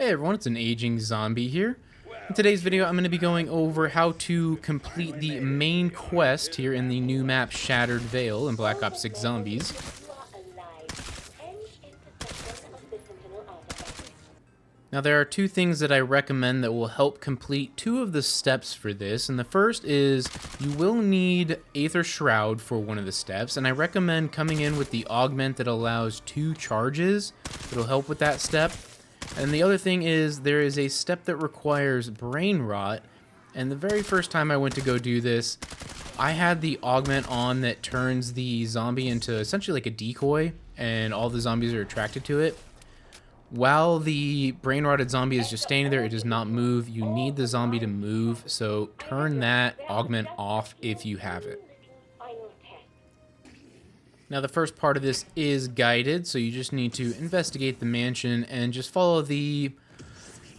Hey everyone, it's an aging zombie here. In today's video, I'm going to be going over how to complete the main quest here in the new map Shattered Vale in Black Ops 6 Zombies. Now there are two things that I recommend that will help complete two of the steps for this, and the first is you will need Aether Shroud for one of the steps, and I recommend coming in with the augment that allows 2 charges. It'll help with that step. And the other thing is there is a step that requires brain rot, and the very first time I went to go do this, I had the augment on that turns the zombie into essentially like a decoy, and all the zombies are attracted to it. While the brain rotted zombie is just standing there, it does not move. You need the zombie to move, so turn that augment off if you have it. Now the first part of this is guided, so you just need to investigate the mansion and just follow the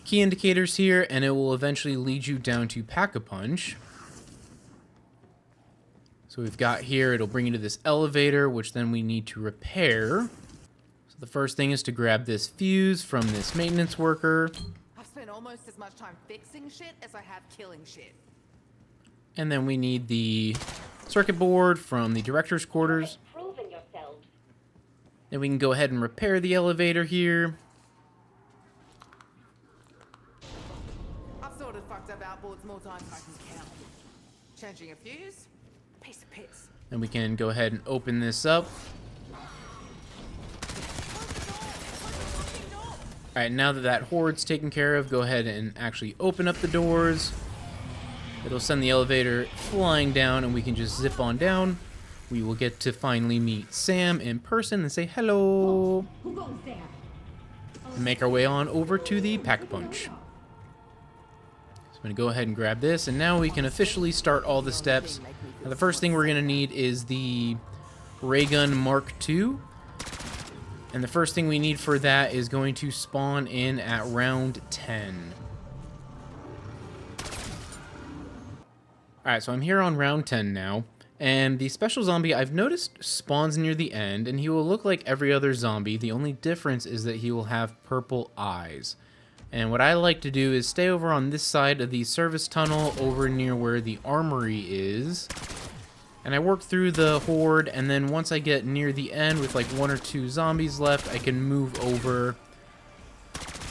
key indicators here, and it will eventually lead you down to Pack-a-Punch. So we've got here, it'll bring you to this elevator, which then we need to repair. So the first thing is to grab this fuse from this maintenance worker. I've spent almost as much time fixing shit as I have killing shit. And then we need the circuit board from the director's quarters. Then we can go ahead and repair the elevator here. I've sort of fucked up outboards more times than I can count. Changing a fuse? Piece of piss. Then we can go ahead and open this up. Alright, now that that hoard's taken care of, go ahead and actually open up the doors. It'll send the elevator flying down, and we can just zip on down. We will get to finally meet Sam in person and say hello. And make our way on over to the Pack-a-Punch. So I'm going to go ahead and grab this, and now we can officially start all the steps. Now the first thing we're going to need is the Ray Gun Mark II. And the first thing we need for that is going to spawn in at round 10. Alright, so I'm here on round 10 now. And the special zombie, I've noticed, spawns near the end, and he will look like every other zombie. The only difference is that he will have purple eyes. And what I like to do is stay over on this side of the service tunnel, over near where the armory is. And I work through the horde, and then once I get near the end with like 1 or 2 zombies left, I can move over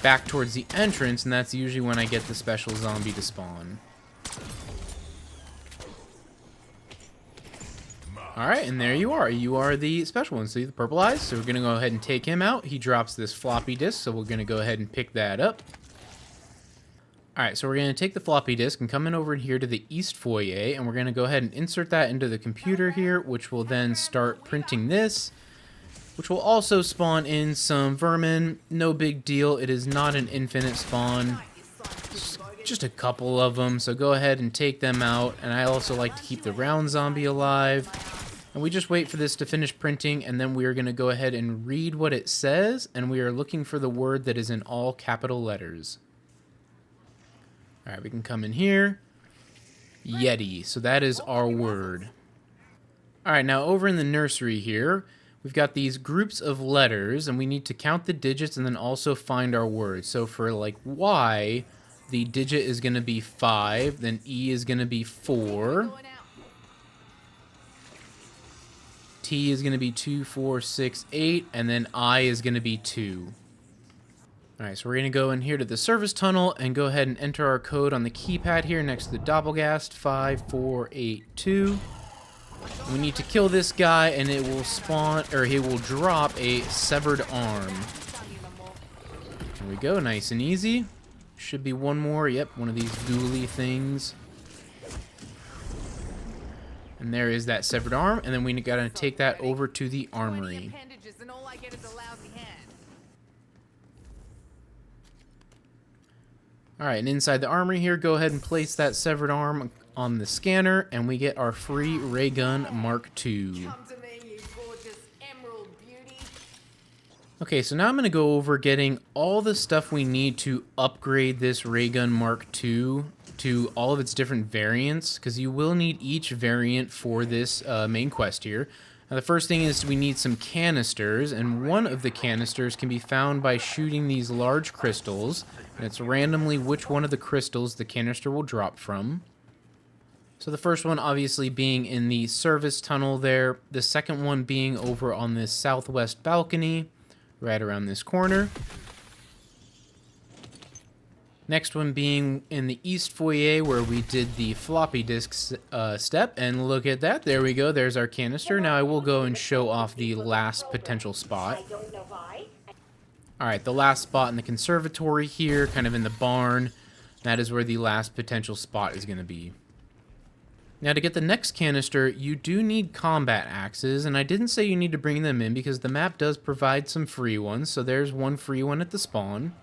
back towards the entrance, and that's usually when I get the special zombie to spawn. Alright, and there you are. You are the special one. See the purple eyes? So we're going to go ahead and take him out. He drops this floppy disk, so we're going to go ahead and pick that up. Alright, so we're going to take the floppy disk and come in over here to the east foyer, and we're going to go ahead and insert that into the computer here, which will then start printing this, which will also spawn in some vermin. No big deal. It is not an infinite spawn. Just a couple of them, so go ahead and take them out. And I also like to keep the round zombie alive. And we just wait for this to finish printing, and then we are going to go ahead and read what it says, and we are looking for the word that is in all capital letters. Alright, we can come in here. Yeti. So that is our word. Alright, now over in the nursery here, we've got these groups of letters, and we need to count the digits and then also find our word. So for like Y, the digit is going to be 5, then E is going to be 4. T is going to be 2, 4, 6, 8, and then I is going to be 2. Alright, so we're going to go in here to the service tunnel and go ahead and enter our code on the keypad here next to the Doppelgast, 5482. We need to kill this guy, and it will spawn, or he will drop a severed arm. There we go, nice and easy. Should be one more, yep, one of these ghouly things. And there is that severed arm, and then we gotta take that over to the armory. Alright, and inside the armory here, go ahead and place that severed arm on the scanner, and we get our free Ray Gun Mark II. Okay, so now I'm going to go over getting all the stuff we need to upgrade this Ray Gun Mark II to all of its different variants, because you will need each variant for this main quest here. Now the first thing is we need some canisters, and one of the canisters can be found by shooting these large crystals, and it's randomly which one of the crystals the canister will drop from. So the first one obviously being in the service tunnel there, the second one being over on this southwest balcony, right around this corner. Next one being in the east foyer where we did the floppy disk step, and look at that, there we go, there's our canister. Now I will go and show off the last potential spot. Alright, the last spot in the conservatory here, kind of in the barn, that is where the last potential spot is going to be. Now to get the next canister, you do need combat axes, and I didn't say you need to bring them in because the map does provide some free ones, so there's one free one at the spawn.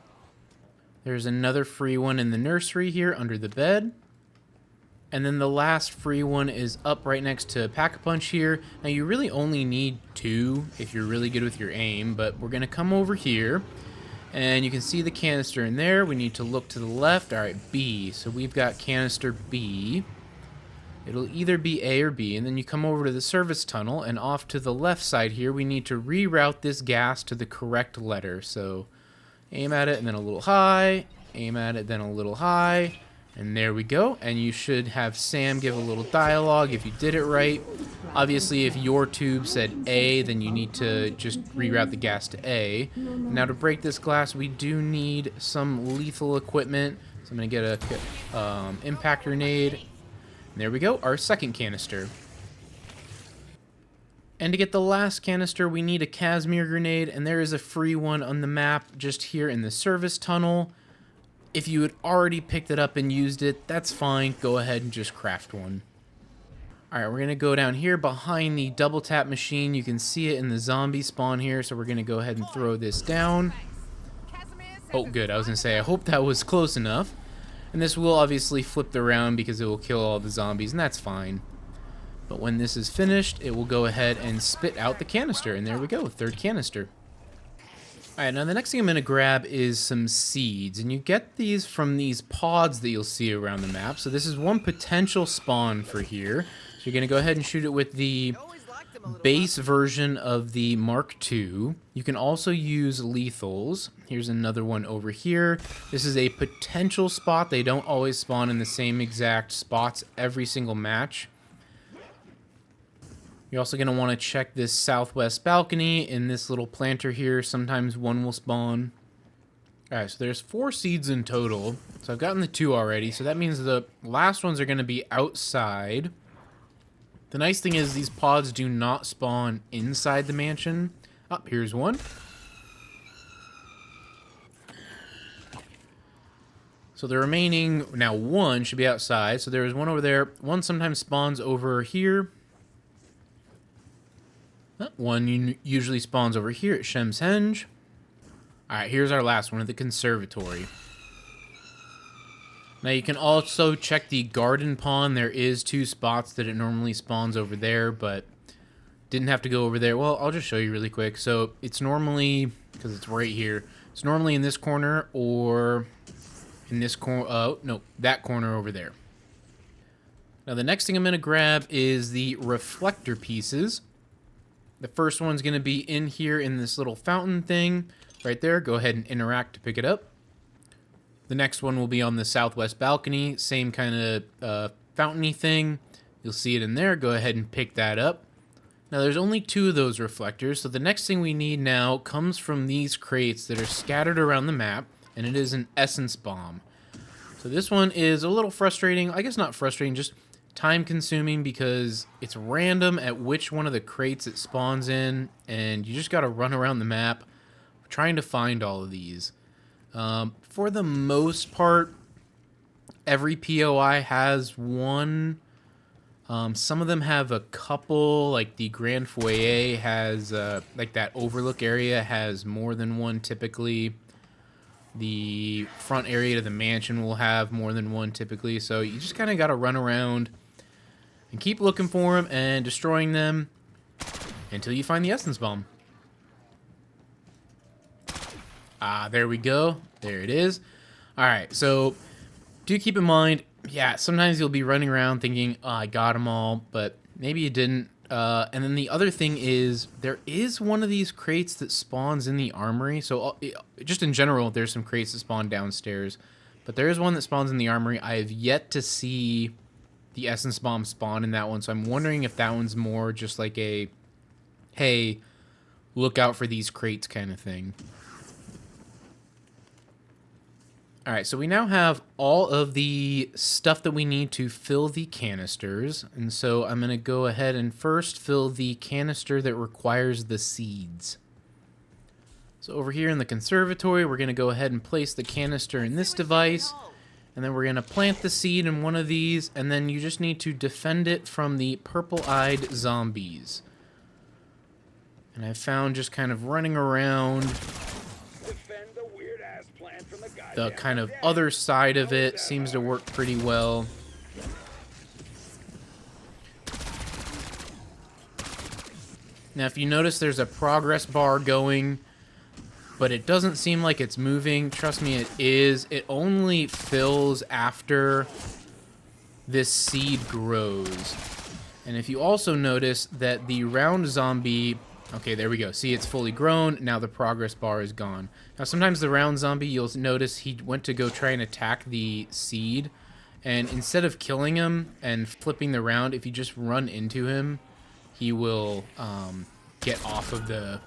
There's another free one in the nursery here under the bed. And then the last free one is up right next to Pack-a-Punch here. Now you really only need 2 if you're really good with your aim, but we're going to come over here. And you can see the canister in there. We need to look to the left. Alright, B. So we've got canister B. It'll either be A or B. And then you come over to the service tunnel, and off to the left side here, we need to reroute this gas to the correct letter. So aim at it and then a little high, aim at it then a little high, and there we go. And you should have Sam give a little dialogue if you did it right. Obviously if your tube said A, then you need to just reroute the gas to A. Now to break this glass we do need some lethal equipment, so I'm going to get a impact grenade. And there we go, our second canister. And to get the last canister, we need a Kazimer grenade, and there is a free one on the map just here in the service tunnel. If you had already picked it up and used it, that's fine. Go ahead and just craft one. Alright, we're going to go down here behind the double tap machine. You can see it in the zombie spawn here, so we're going to go ahead and throw this down. Oh, good. I was going to say, I hope that was close enough. And this will obviously flip around because it will kill all the zombies, and that's fine. But when this is finished, it will go ahead and spit out the canister. And there we go, third canister. Alright, now the next thing I'm going to grab is some seeds. And you get these from these pods that you'll see around the map. So this is one potential spawn for here. So you're going to go ahead and shoot it with the base version of the Mark II. You can also use lethals. Here's another one over here. This is a potential spot. They don't always spawn in the same exact spots every single match. You're also going to want to check this southwest balcony in this little planter here. Sometimes one will spawn. Alright, so there's 4 seeds in total. So I've gotten the 2 already. So that means the last ones are going to be outside. The nice thing is these pods do not spawn inside the mansion. Oh, here's one. So the remaining, now 1 should be outside. So there is one over there. One sometimes spawns over here. One usually spawns over here at Shem's Henge. Alright, here's our last one at the conservatory. Now you can also check the garden pond. There is 2 spots that it normally spawns over there, but didn't have to go over there. Well, I'll just show you really quick. So it's normally, because it's right here, it's normally in this corner or in this corner. Oh, no, that corner over there. Now the next thing I'm going to grab is the reflector pieces. The first one's going to be in here in this little fountain thing right there. Go ahead and interact to pick it up. The next one will be on the southwest balcony. Same kind of fountainy thing. You'll see it in there. Go ahead and pick that up. Now there's only 2 of those reflectors. So the next thing we need now comes from these crates that are scattered around the map. And it is an essence bomb. So this one is a little frustrating. I guess not frustrating, just time consuming because it's random at which one of the crates it spawns in, and you just got to run around the map trying to find all of these. For the most part, every POI has one. Some of them have a couple, like the Grand Foyer has, like that overlook area has more than one typically. The front area to the mansion will have more than one typically, so you just kind of got to run around and keep looking for them and destroying them until you find the essence bomb. Ah, there we go. There it is. Alright, so do keep in mind, yeah, sometimes you'll be running around thinking, oh, I got them all, but maybe you didn't. And then the other thing is there is one of these crates that spawns in the armory. So just in general, there's some crates that spawn downstairs. But there is one that spawns in the armory. I have yet to see the essence bomb spawn in that one. So I'm wondering if that one's more just like a, hey, look out for these crates kind of thing. All right, so we now have all of the stuff that we need to fill the canisters. And so I'm going to go ahead and first fill the canister that requires the seeds. So over here in the conservatory, we're going to go ahead and place the canister in this device. And then we're going to plant the seed in one of these. And then you just need to defend it from the purple-eyed zombies. And I found just kind of running around the kind of other side of it seems to work pretty well. Now, if you notice, there's a progress bar going, but it doesn't seem like it's moving. Trust me, it is. It only fills after this seed grows. And if you also notice that the round zombie... Okay, there we go. See, it's fully grown. Now the progress bar is gone. Now, sometimes the round zombie, you'll notice he went to go try and attack the seed. And instead of killing him and flipping the round, if you just run into him, he will get off of the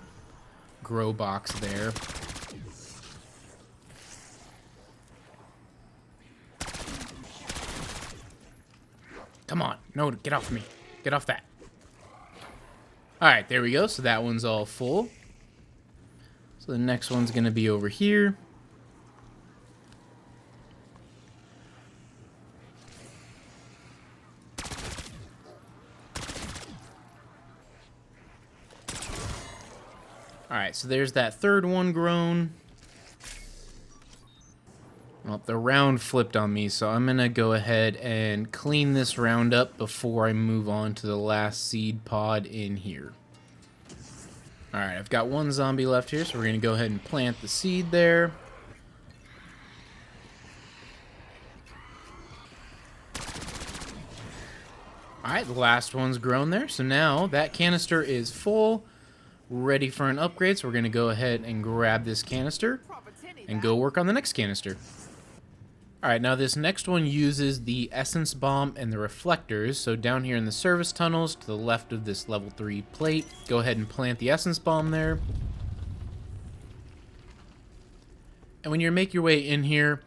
grow box there. Come on. No, get off me. Get off that. Alright, there we go. So that one's all full. So the next one's going to be over here. Alright, so there's that third one grown. Well, the round flipped on me, so I'm going to go ahead and clean this round up before I move on to the last seed pod in here. Alright, I've got one zombie left here, so we're going to go ahead and plant the seed there. Alright, the last one's grown there, so now that canister is full, ready for an upgrade, so we're going to go ahead and grab this canister and go work on the next canister. Alright, now this next one uses the essence bomb and the reflectors. So down here in the service tunnels to the left of this level 3 plate, go ahead and plant the essence bomb there. And when you make your way in here,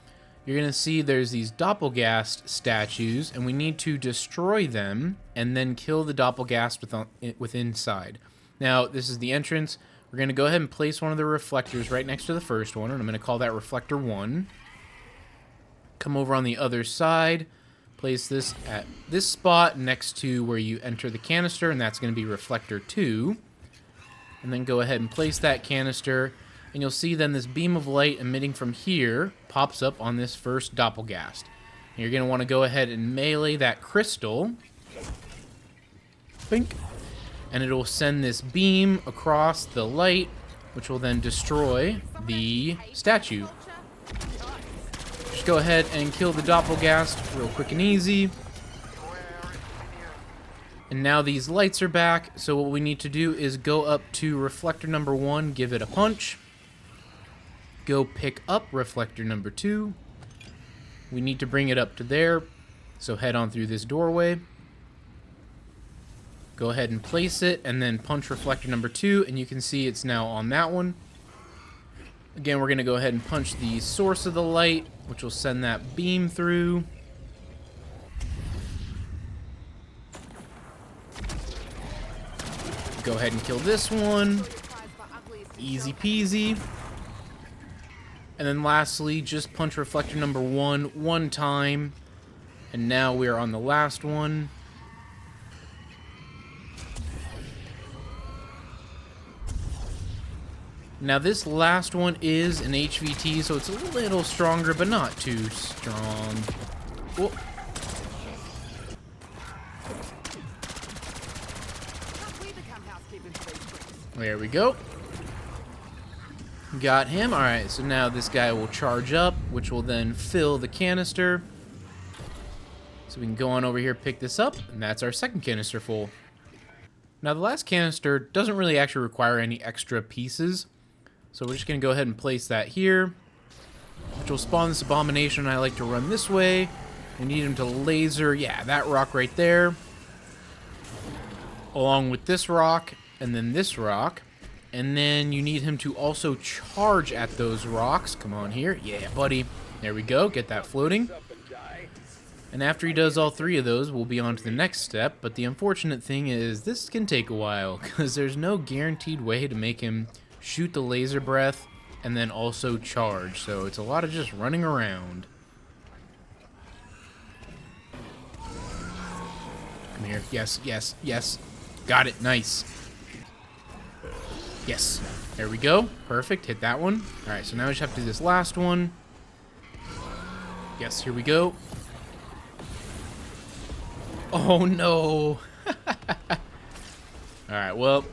you're going to see there's these Doppelgast statues, and we need to destroy them and then kill the Doppelgast with inside. Now, this is the entrance. We're going to go ahead and place one of the reflectors right next to the first one, and I'm going to call that Reflector 1. Come over on the other side, place this at this spot next to where you enter the canister, and that's going to be Reflector 2. And then go ahead and place that canister, and you'll see then this beam of light emitting from here pops up on this first Doppelgast. And you're going to want to go ahead and melee that crystal. Bink. And it'll send this beam across the light, which will then destroy the statue. Just go ahead and kill the Doppelgast real quick and easy. And now these lights are back, so what we need to do is go up to reflector number 1, give it a punch. Go pick up reflector number 2. We need to bring it up to there, so head on through this doorway. Go ahead and place it, and then punch reflector number 2, and you can see it's now on that one. Again, we're going to go ahead and punch the source of the light, which will send that beam through. Go ahead and kill this one. Easy peasy. And then lastly, just punch reflector number 1 one time. And now we are on the last one. Now this last one is an HVT, so it's a little stronger, but not too strong. Whoa. There we go. Got him. Alright, so now this guy will charge up, which will then fill the canister. So we can go on over here, pick this up, and that's our second canister full. Now the last canister doesn't really actually require any extra pieces, so we're just going to go ahead and place that here, which will spawn this abomination. I like to run this way. We need him to laser, yeah, that rock right there, along with this rock, and then this rock. And then you need him to also charge at those rocks. Come on here. Yeah, buddy. There we go. Get that floating. And after he does all 3 of those, we'll be on to the next step. But the unfortunate thing is this can take a while, because there's no guaranteed way to make him shoot the laser breath and then also charge. So it's a lot of just running around. Come here. Yes, yes, yes. Got it. Nice. Yes. There we go. Perfect. Hit that one. Alright, so now we just have to do this last one. Yes, here we go. Oh, no. Alright, well,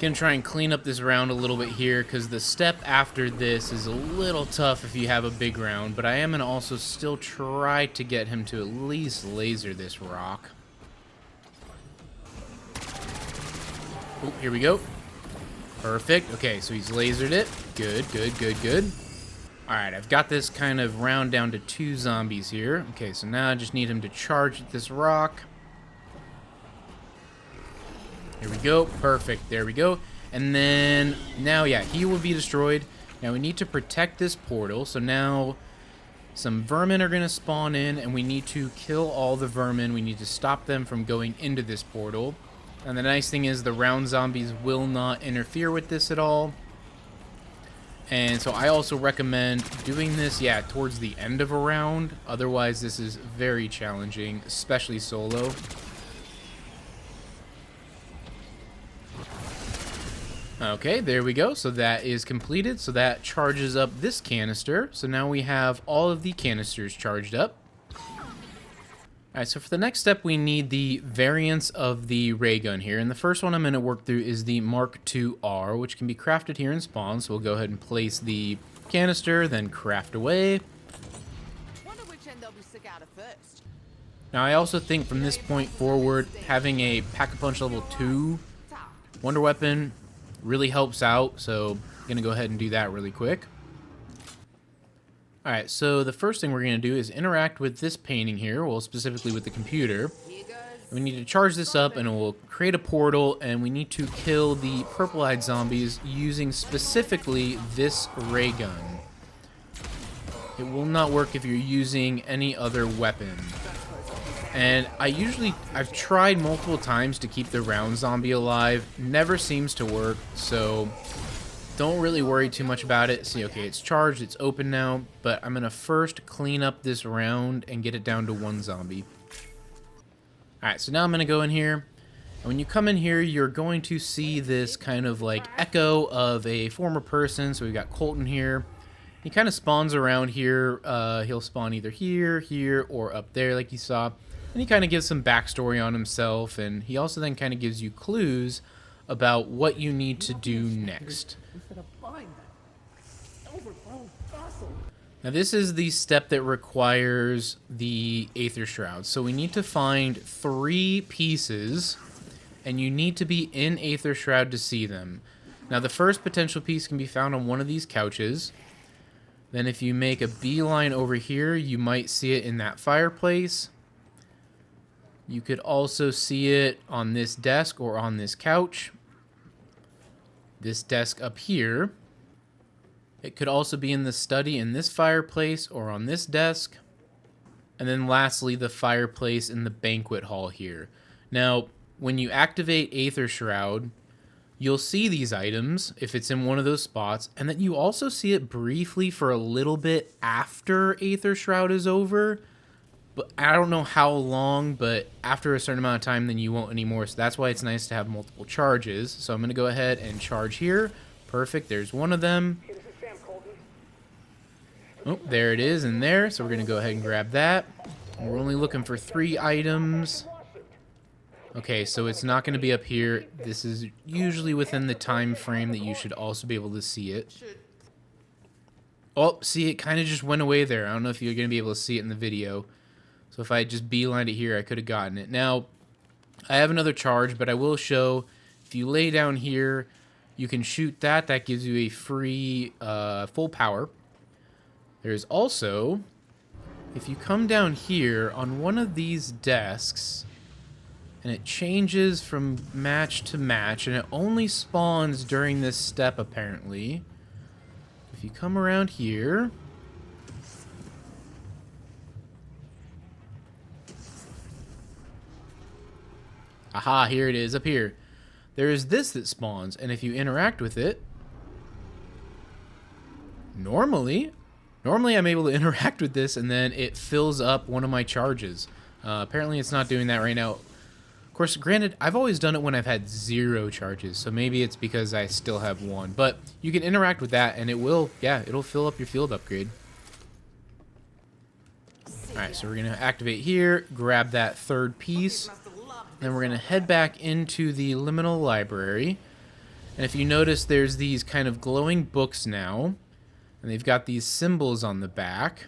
gonna try and clean up this round a little bit here, because the step after this is a little tough if you have a big round, but I am gonna also still try to get him to at least laser this rock. Oh, here we go. Perfect. Okay, so he's lasered it. Good, good, good, good. Alright, I've got this kind of round down to 2 zombies here. Okay, so now I just need him to charge at this rock. Here we go. Perfect. There we go. And then, now, yeah, he will be destroyed. Now we need to protect this portal. So now some vermin are going to spawn in, and we need to kill all the vermin. We need to stop them from going into this portal. And the nice thing is the round zombies will not interfere with this at all. And so I also recommend doing this, yeah, towards the end of a round. Otherwise, this is very challenging, especially solo. Okay, there we go. So that is completed. So that charges up this canister. So now we have all of the canisters charged up. Alright, so for the next step, we need the variants of the ray gun here. And the first one I'm going to work through is the Mark II-R, which can be crafted here in spawn. So we'll go ahead and place the canister, then craft away. Wonder which end they'll be sick out of first. Now, I also think from this point forward, having a Pack-a-Punch level 2 wonder weapon really helps out. So I'm going to go ahead and do that really quick. Alright, so the first thing we're going to do is interact with this painting here, well, specifically with the computer. We need to charge this up, and it will create a portal, and we need to kill the purple-eyed zombies using specifically this ray gun. It will not work if you're using any other weapon. And I've tried multiple times to keep the round zombie alive, never seems to work, so don't really worry too much about it. See, okay, it's charged, it's open now, but I'm going to first clean up this round and get it down to 1 zombie. Alright, so now I'm going to go in here, and when you come in here, you're going to see this kind of like echo of a former person. So we've got Colton here. He kind of spawns around here. He'll spawn either here, here, or up there like you saw. And he kind of gives some backstory on himself, and he also then kind of gives you clues about what you need to do next. Now this is the step that requires the Aether Shroud. So we need to find 3 pieces, and you need to be in Aether Shroud to see them. Now the first potential piece can be found on one of these couches. Then if you make a beeline over here, you might see it in that fireplace. You could also see it on this desk or on this couch. This desk up here. It could also be in the study in this fireplace or on this desk. And then lastly, the fireplace in the banquet hall here. Now, when you activate Aether Shroud, you'll see these items if it's in one of those spots, and then you also see it briefly for a little bit after Aether Shroud is over. But I don't know how long, but after a certain amount of time, then you won't anymore. So that's why it's nice to have multiple charges. So I'm going to go ahead and charge here. Perfect. There's one of them. Oh, there it is in there. So we're going to go ahead and grab that. And we're only looking for 3 items. Okay, so it's not going to be up here. This is usually within the time frame that you should also be able to see it. Oh, see, it kind of just went away there. I don't know if you're going to be able to see it in the video. So if I just beelined it here, I could have gotten it. Now, I have another charge, but I will show if you lay down here, you can shoot that. That gives you a free full power. There's also, if you come down here on one of these desks, and it changes from match to match, and it only spawns during this step apparently. If you come around here, aha, here it is up here. There is this that spawns, and if you interact with it, normally I'm able to interact with this, and then it fills up one of my charges. Apparently it's not doing that right now. Of course, granted, I've always done it when I've had 0 charges, so maybe it's because I still have 1. But you can interact with that, and it will, yeah, it'll fill up your field upgrade. Alright, so we're going to activate here, grab that third piece, then we're going to head back into the liminal library. And if you notice, there's these kind of glowing books now, and they've got these symbols on the back.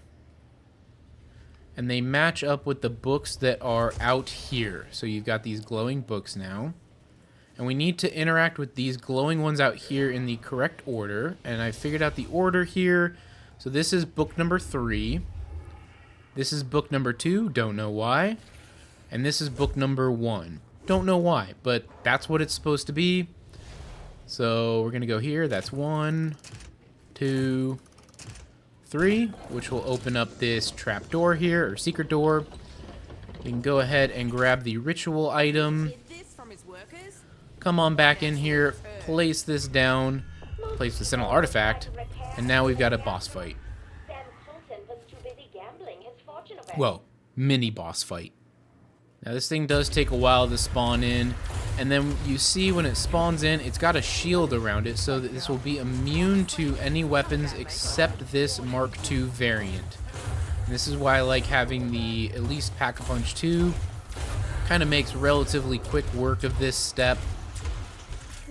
And they match up with the books that are out here. So you've got these glowing books now. And we need to interact with these glowing ones out here in the correct order. And I figured out the order here. So this is book number 3. This is book number 2. Don't know why. And this is book number 1. Don't know why, but that's what it's supposed to be. So we're going to go here. That's 1, 2, 3, which will open up this trap door here, or secret door. We can go ahead and grab the ritual item. Come on back in here, place this down, place the Sentinel artifact, and now we've got a boss fight. Well, mini boss fight. Now this thing does take a while to spawn in, and then you see when it spawns in, it's got a shield around it so that this will be immune to any weapons except this Mark II variant. And this is why I like having the at least Pack-a-Punch 2. Kind of makes relatively quick work of this step.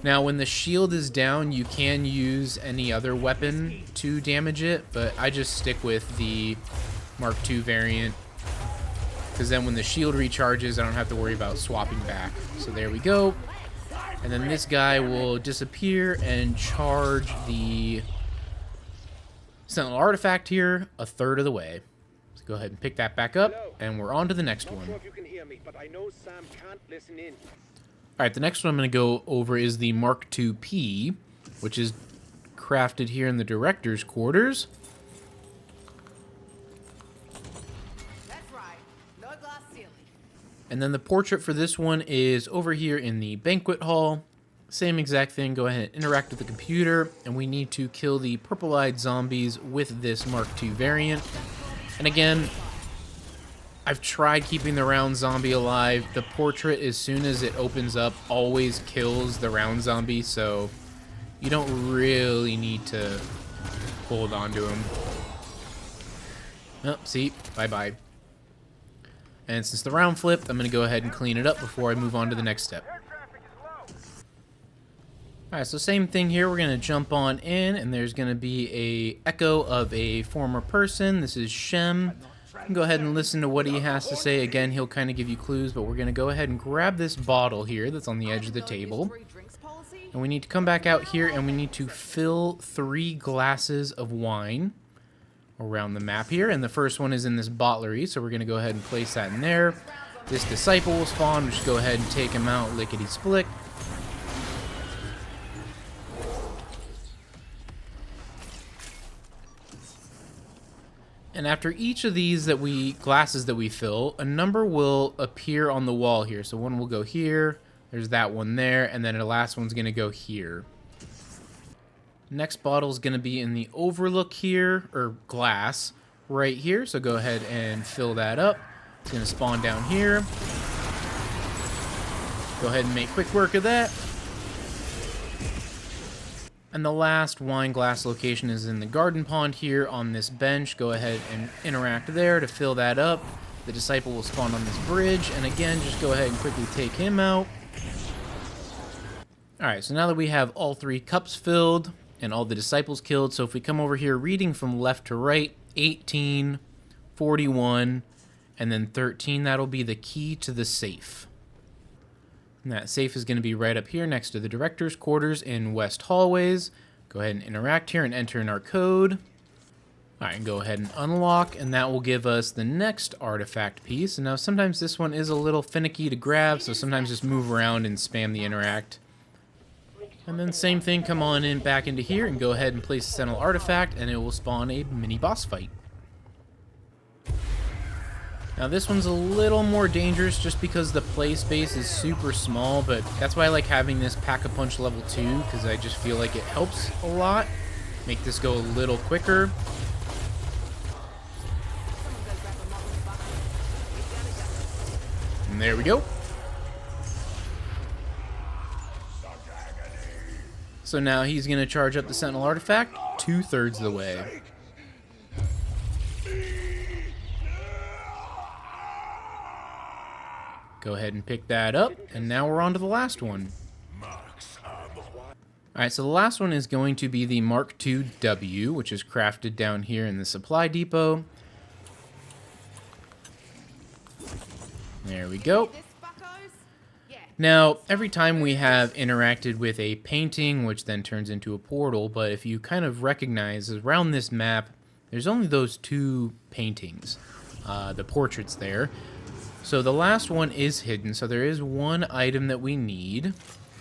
Now when the shield is down, you can use any other weapon to damage it, but I just stick with the Mark II variant. Because then when the shield recharges, I don't have to worry about swapping back. So there we go. And then this guy will disappear and charge the Sentinel artifact here a third of the way. So go ahead and pick that back up, and we're on to the next one. Alright, the next one I'm going to go over is the Mark II-P, which is crafted here in the Director's Quarters. And then the portrait for this one is over here in the banquet hall. Same exact thing. Go ahead and interact with the computer. And we need to kill the purple-eyed zombies with this Mark II variant. And again, I've tried keeping the round zombie alive. The portrait, as soon as it opens up, always kills the round zombie. So you don't really need to hold on to him. Oh, see? Bye-bye. And since the round flipped, I'm going to go ahead and clean it up before I move on to the next step. Alright, so same thing here. We're going to jump on in, and there's going to be a echo of a former person. This is Shem. You can go ahead and listen to what he has to say. Again, he'll kind of give you clues, but we're going to go ahead and grab this bottle here that's on the edge of the table. And we need to come back out here, and we need to fill 3 glasses of wine around the map here, and the first one is in this bottlery, so we're going to go ahead and place that in there. This disciple will spawn. We'll just go ahead and take him out lickety-split. And after each of these glasses that we fill, a number will appear on the wall here. So one will go here, there's that one there, and then the last one's going to go here. Next bottle is going to be in the overlook here, or glass, right here. So go ahead and fill that up. It's going to spawn down here. Go ahead and make quick work of that. And the last wine glass location is in the garden pond here on this bench. Go ahead and interact there to fill that up. The disciple will spawn on this bridge. And again, just go ahead and quickly take him out. Alright, so now that we have all 3 cups filled and all the disciples killed, so if we come over here reading from left to right, 18, 41, and then 13, that'll be the key to the safe. And that safe is going to be right up here next to the director's quarters in West Hallways. Go ahead and interact here and enter in our code. All right, and go ahead and unlock, and that will give us the next artifact piece. And now sometimes this one is a little finicky to grab, so sometimes just move around and spam the interact. And then same thing, come on in back into here and go ahead and place the Sentinel artifact, and it will spawn a mini boss fight. Now this one's a little more dangerous just because the play space is super small, but that's why I like having this Pack-a-Punch level 2, because I just feel like it helps a lot. Make this go a little quicker. And there we go. So now he's going to charge up the Sentinel artifact 2/3 of the way. Go ahead and pick that up, and now we're on to the last one. Alright, so the last one is going to be the Mark II W, which is crafted down here in the supply depot. There we go. Now, every time we have interacted with a painting, which then turns into a portal, but if you kind of recognize around this map, there's only those 2 paintings, the portraits there. So the last one is hidden, so there is one item that we need,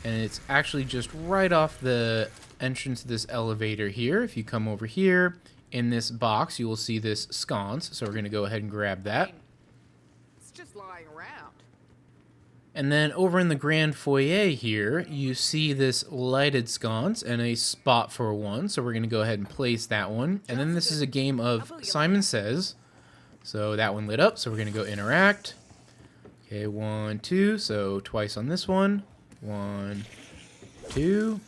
and it's actually just right off the entrance to this elevator here. If you come over here, in this box, you will see this sconce, so we're going to go ahead and grab that. It's just lying around. And then over in the grand foyer here, you see this lighted sconce and a spot for one, so we're going to go ahead and place that one. And then this is a game of Simon Says, so that one lit up, so we're going to go interact. Okay, 1, 2, so twice on this one. 1, 2.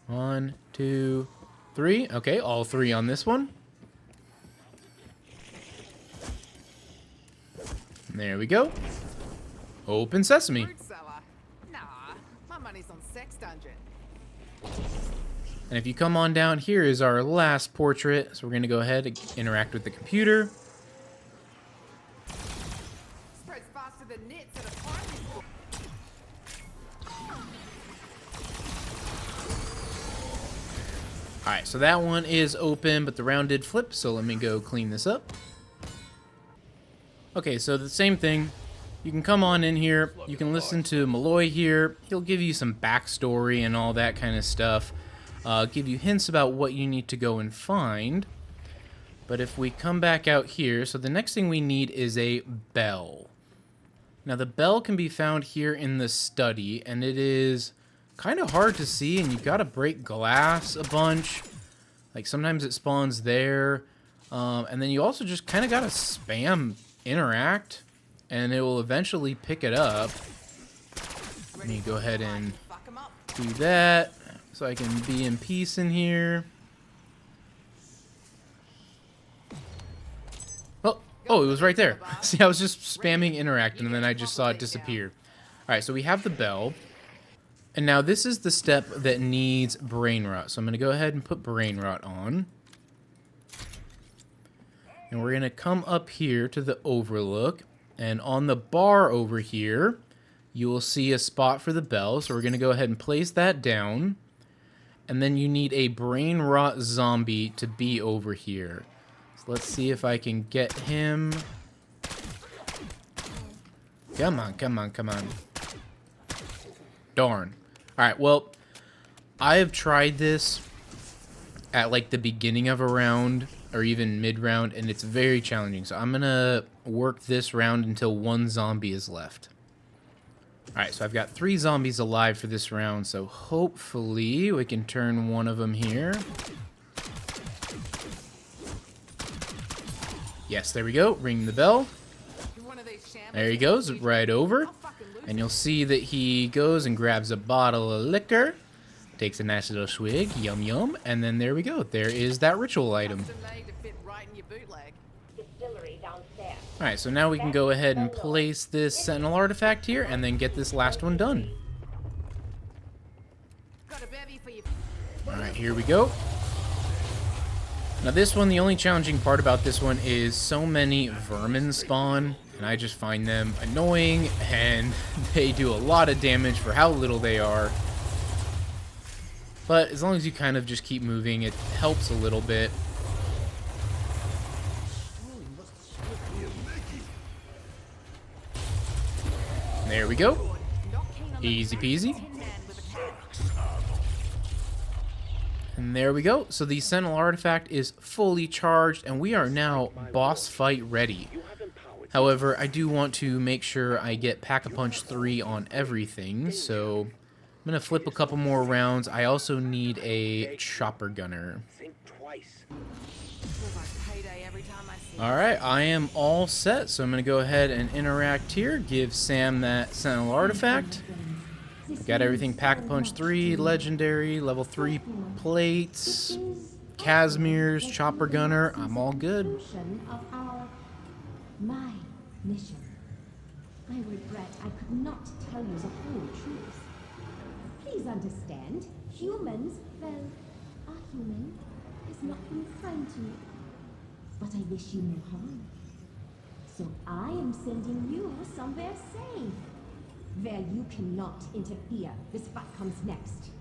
1, 2, 3. Okay, all 3 on this one. And there we go. Open sesame. Fruit seller? Nah, my money's on Sex Dungeon. And if you come on down, here is our last portrait. So we're going to go ahead and interact with the computer. Spreads faster than nits at a primary school. Alright, so that one is open, but the round did flip, so let me go clean this up. Okay, so the same thing. You can come on in here, you can listen to Malloy here. He'll give you some backstory and all that kind of stuff. Give you hints about what you need to go and find. But if we come back out here, so the next thing we need is a bell. Now the bell can be found here in the study, and it is kind of hard to see, and you've got to break glass a bunch. Like sometimes it spawns there. And then you also just kind of got to spam interact, and it will eventually pick it up. Let me go ahead and do that so I can be in peace in here. Oh, it was right there. See, I was just spamming interact, and then I just saw it disappear. Alright, so we have the bell. And now this is the step that needs brain rot. So I'm going to go ahead and put brain rot on. And we're going to come up here to the overlook. And on the bar over here, you will see a spot for the bell. So we're going to go ahead and place that down. And then you need a brain rot zombie to be over here. So let's see if I can get him. Come on, come on, come on. Darn. Alright, well, I have tried this at like the beginning of a round or even mid-round, and it's very challenging. So I'm going to work this round until 1 zombie is left. Alright, so I've got 3 zombies alive for this round, so hopefully we can turn one of them here. Yes, there we go. Ring the bell. There he goes, right over. And you'll see that he goes and grabs a bottle of liquor, takes a nice little swig, yum yum, and then there we go. There is that ritual item. Alright, so now we can go ahead and place this Sentinel artifact here and then get this last one done. Alright, here we go. Now this one, the only challenging part about this one is so many vermin spawn, and I just find them annoying, and they do a lot of damage for how little they are. But as long as you kind of just keep moving, it helps a little bit. There we go. Easy peasy. And there we go. So the Sentinel artifact is fully charged, and we are now boss fight ready. However, I do want to make sure I get Pack-a-Punch 3 on everything, so I'm going to flip a couple more rounds. I also need a chopper gunner. Alright, I am all set, so I'm going to go ahead and interact here, give Sam that Sentinel artifact. Got everything, Pack-a-Punch 3, Legendary, level 3 plates, Kazimer's, chopper gunner, I'm all good. My mission. I regret I could not tell you the whole truth. Please understand, humans, well, a human has not been kind to you. But I wish you no harm. So I am sending you somewhere safe, where you cannot interfere with what comes next.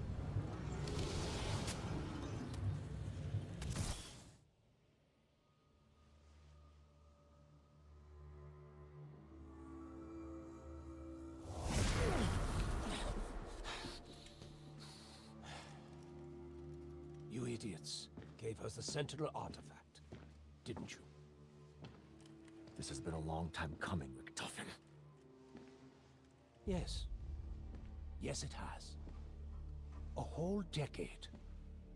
You idiots gave us the Sentinel artifact, didn't you? This has been a long time coming, McTuffin. Yes. Yes, it has. A whole decade.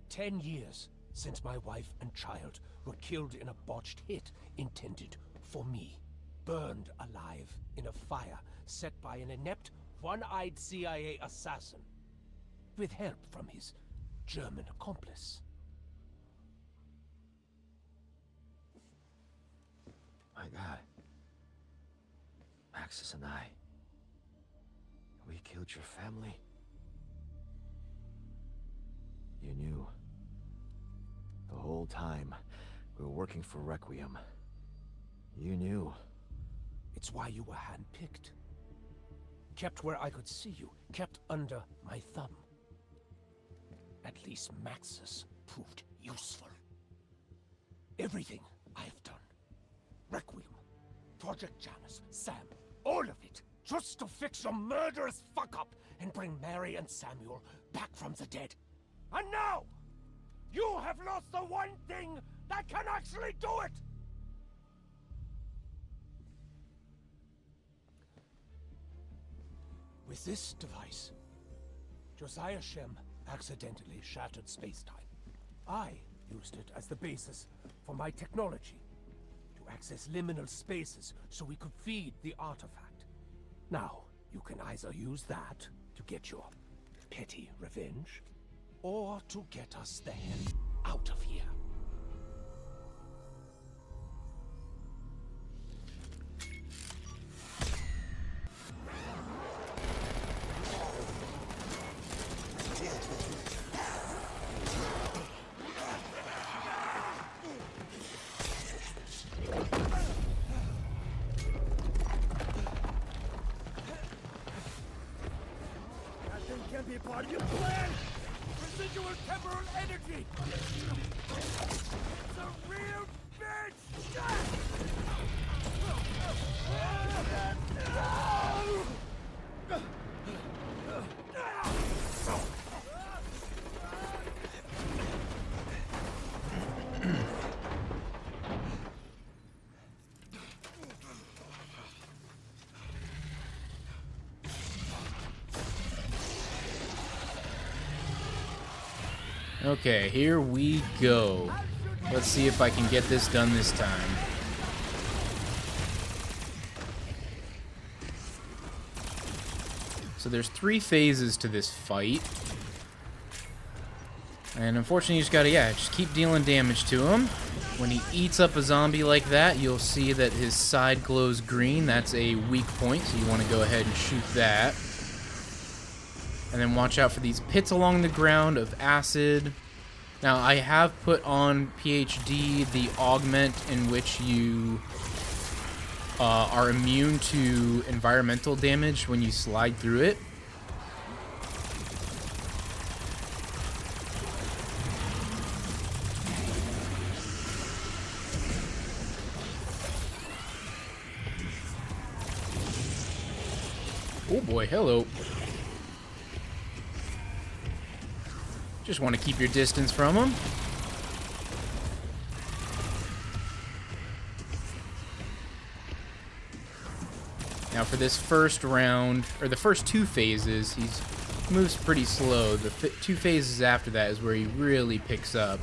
10 years since my wife and child were killed in a botched hit intended for me. Burned alive in a fire set by an inept, one-eyed CIA assassin. With help from his German accomplice. My God. Maxis and I. We killed your family. You knew. The whole time we were working for Requiem. You knew. It's why you were handpicked. Kept where I could see you. Kept under my thumb. At least Maxis proved useful. Everything I've done. Requiem, Project Janus, Sam, all of it, just to fix your murderous fuck-up and bring Mary and Samuel back from the dead. And now, you have lost the one thing that can actually do it! With this device, Josiah Shem accidentally shattered space-time. I used it as the basis for my technology. Access liminal spaces so we could feed the artifact. Now, you can either use that to get your petty revenge, or to get us the hell out of here. Can't be a part of your plan! Residual temporal energy! It's a real bitch! Okay, here we go. Let's see if I can get this done this time. So there's 3 phases to this fight. And unfortunately you just gotta, just keep dealing damage to him. When he eats up a zombie like that, you'll see that his side glows green. That's a weak point, so you want to go ahead and shoot that. And then watch out for these pits along the ground of acid. Now, I have put on PhD the augment in which you are immune to environmental damage when you slide through it. Oh boy, hello. Just want to keep your distance from them. Now for this first round, or the first two phases, he moves pretty slow. The two phases after that is where he really picks up.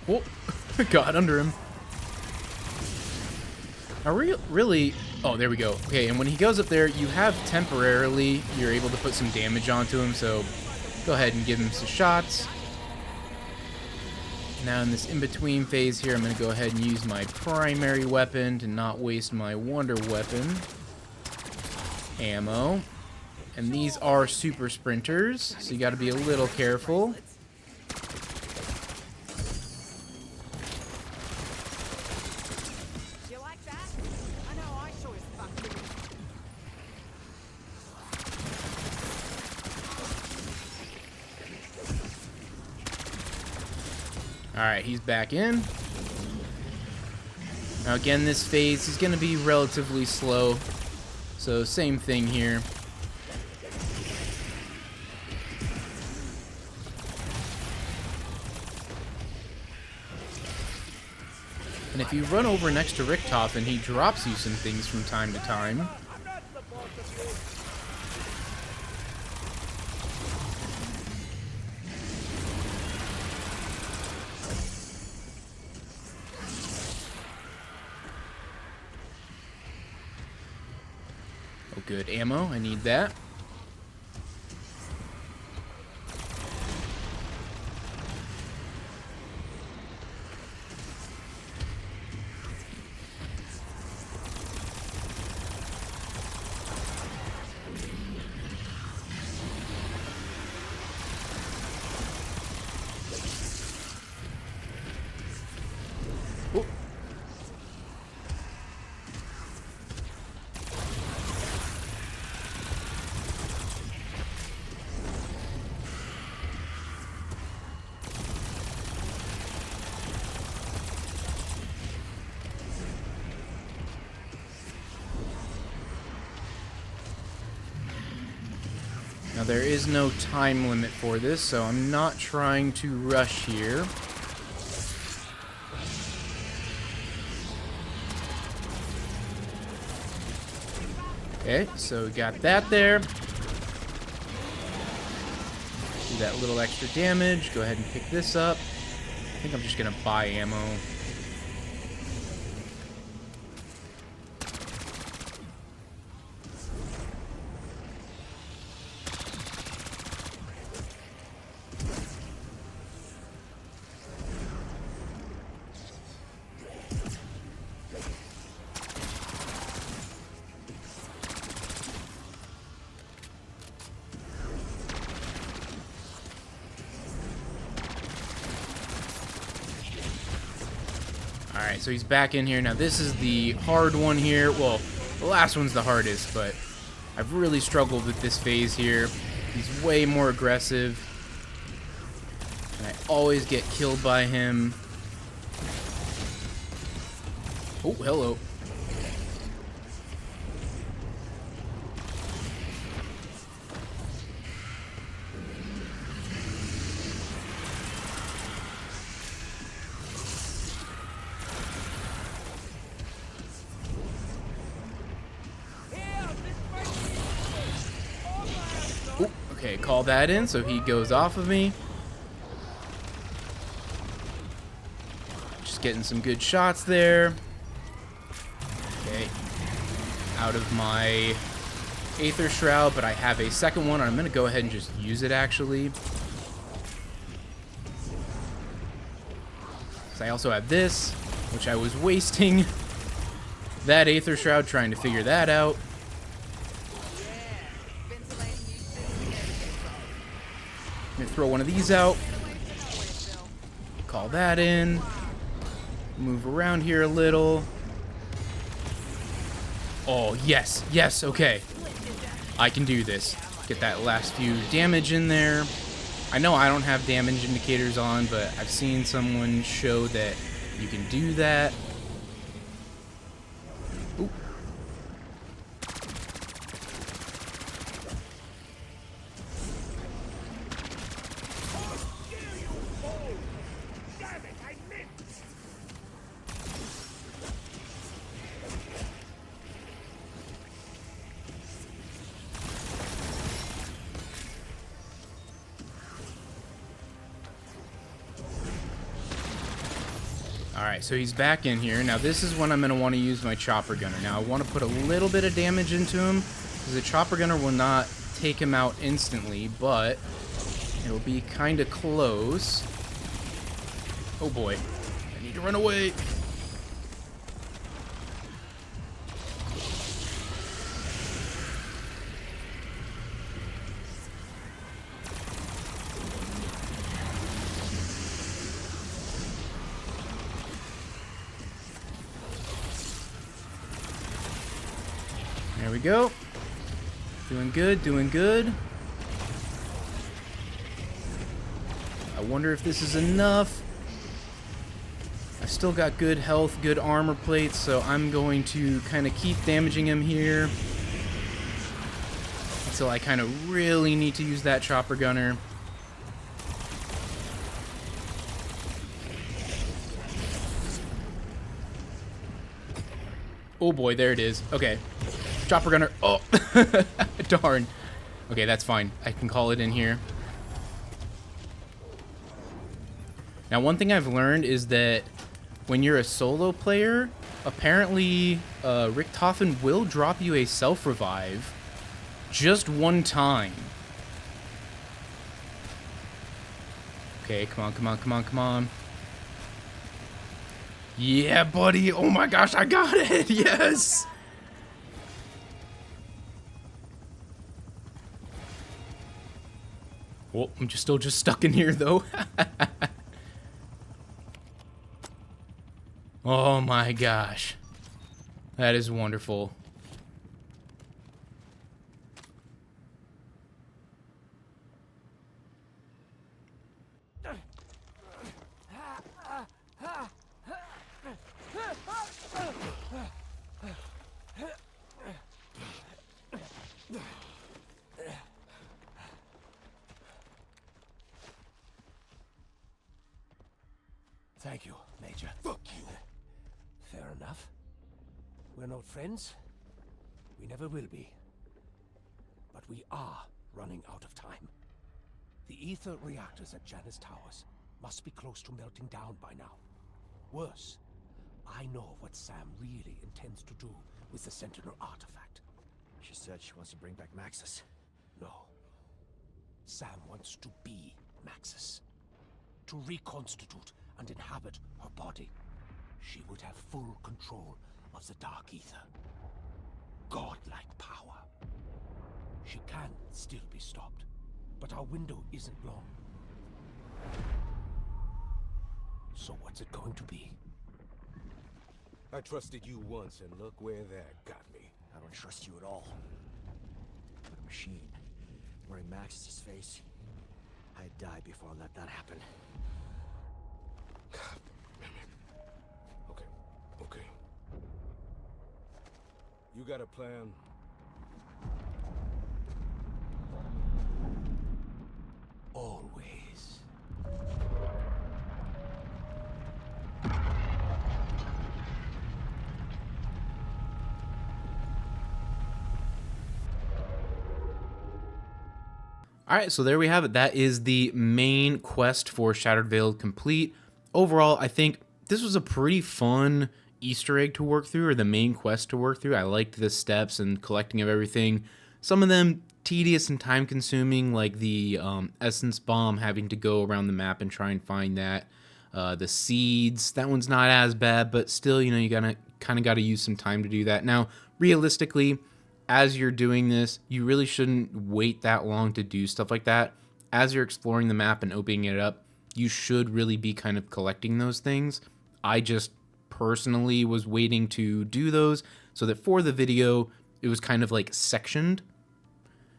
Oh, got under him. Now really... Oh, there we go. Okay, and when he goes up there, you have temporarily, you're able to put some damage onto him, so go ahead and give him some shots. Now in this in-between phase here, I'm going to go ahead and use my primary weapon to not waste my wonder weapon ammo. And these are super sprinters, so you got to be a little careful. Alright, he's back in. Now again, this phase is going to be relatively slow. So same thing here. And if you run over next to Richtofen, he drops you some things from time to time. Oh, good ammo. I need that. Now there is no time limit for this, so I'm not trying to rush here. Okay, so we got that there. Do that little extra damage. Go ahead and pick this up. I think I'm just gonna buy ammo. Alright, so he's back in here. Now this is the hard one here. Well, the last one's the hardest, but I've really struggled with this phase here. He's way more aggressive. And I always get killed by him. Oh, hello. Okay, call that in so he goes off of me. Just getting some good shots there. Okay. Out of my Aether Shroud, but I have a second one. I'm going to go ahead and just use it, actually. So I also have this, which I was wasting that Aether Shroud trying to figure that out. I'm gonna throw one of these out. Call that in. Move around here a little. Oh, yes. Yes, okay. I can do this. Get that last few damage in there. I know I don't have damage indicators on, but I've seen someone show that you can do that. Ooh. Alright, so he's back in here. Now this is when I'm going to want to use my chopper gunner. Now I want to put a little bit of damage into him, because the chopper gunner will not take him out instantly, but it'll be kind of close. Oh boy, I need to run away. There we go. Doing good, doing good. I wonder if this is enough. I've still got good health, good armor plates, so I'm going to kind of keep damaging him here until I kind of really need to use that chopper gunner. Oh boy, there it is. Okay. Chopper gunner. Oh, darn. Okay, that's fine. I can call it in here. Now, one thing I've learned is that when you're a solo player, apparently Richtofen will drop you a self-revive just one time. Okay, come on, come on, come on, come on. Yeah, buddy. Oh my gosh, I got it. Yes. Oh, I'm still stuck in here, though. Oh my gosh. That is wonderful. Thank you, Major. Fuck you. Fair enough. We're not friends. We never will be. But we are running out of time. The Aether reactors at Janus Towers must be close to melting down by now. Worse, I know what Sam really intends to do with the Sentinel artifact. She said she wants to bring back Maxis. No. Sam wants to be Maxis. To reconstitute and inhabit her body. She would have full control of the Dark Aether. Godlike power. She can still be stopped, but our window isn't long. So what's it going to be? I trusted you once, and look where that got me. I don't trust you at all. But a machine, wearing Maxis' face, I'd die before I let that happen. God damn it. Okay, okay. You got a plan? Always. Alright, so there we have it. That is the main quest for Shattered Veil complete. Overall, I think this was a pretty fun Easter egg to work through, or the main quest to work through. I liked the steps and collecting of everything. Some of them tedious and time consuming, like the essence bomb, having to go around the map and try and find that. The seeds, that one's not as bad, but still, you know, you kind of got to use some time to do that. Now, realistically, as you're doing this, you really shouldn't wait that long to do stuff like that. as you're exploring the map and opening it up, you should really be kind of collecting those things. I just personally was waiting to do those so that for the video, it was kind of like sectioned.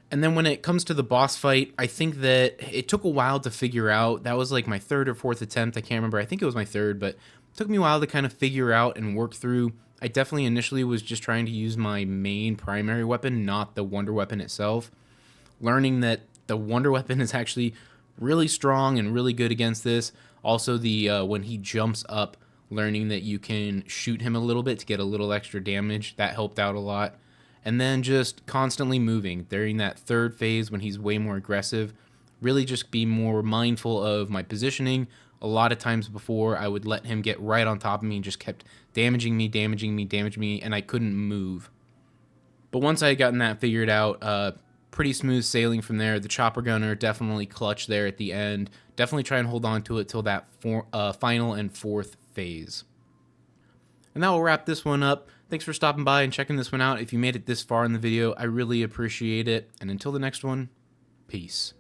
And then when it comes to the boss fight, I think that it took a while to figure out. That was like my third or fourth attempt. I can't remember. I think it was my third, but it took me a while to kind of figure out and work through. I definitely initially was just trying to use my main primary weapon, not the wonder weapon itself. Learning that the wonder weapon is actually really strong and really good against this. Also, the when he jumps up, learning that you can shoot him a little bit to get a little extra damage. That helped out a lot. And then just constantly moving during that third phase when he's way more aggressive. Really just be more mindful of my positioning. A lot of times before, I would let him get right on top of me and just kept damaging me, and I couldn't move. But once I had gotten that figured out, pretty smooth sailing from there. The chopper gunner definitely clutch there at the end. Definitely try and hold on to it till that final and fourth phase. And that will wrap this one up. Thanks for stopping by and checking this one out. If you made it this far in the video, I really appreciate it. And until the next one, peace.